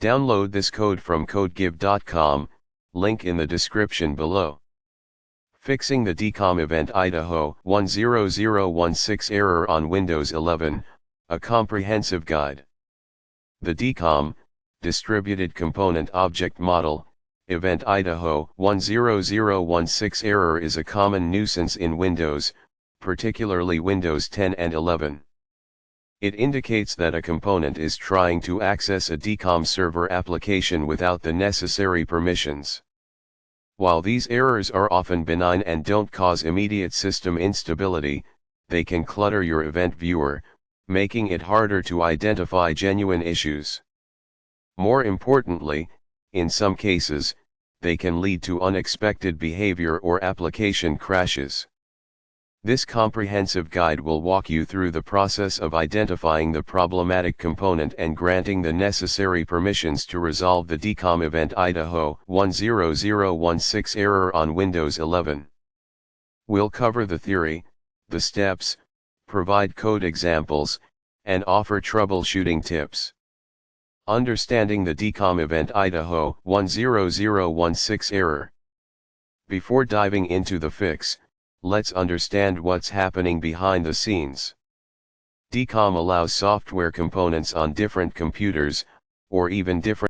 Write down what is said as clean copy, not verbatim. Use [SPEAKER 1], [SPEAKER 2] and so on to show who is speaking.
[SPEAKER 1] Download this code from codegive.com, link in the description below. Fixing the DCOM event Idaho 10016 error on Windows 11, a comprehensive guide. The DCOM, Distributed Component Object Model, event Idaho 10016 error is a common nuisance in Windows, particularly Windows 10 and 11. It indicates that a component is trying to access a DCOM server application without the necessary permissions. While these errors are often benign and don't cause immediate system instability, they can clutter your event viewer, making it harder to identify genuine issues. More importantly, in some cases, they can lead to unexpected behavior or application crashes. This comprehensive guide will walk you through the process of identifying the problematic component and granting the necessary permissions to resolve the DCOM event Idaho 10016 error on Windows 11. We'll cover the theory, the steps, provide code examples, and offer troubleshooting tips. Understanding the DCOM event Idaho 10016 error. Before diving into the fix, let's understand what's happening behind the scenes. DCOM allows software components on different computers, or even different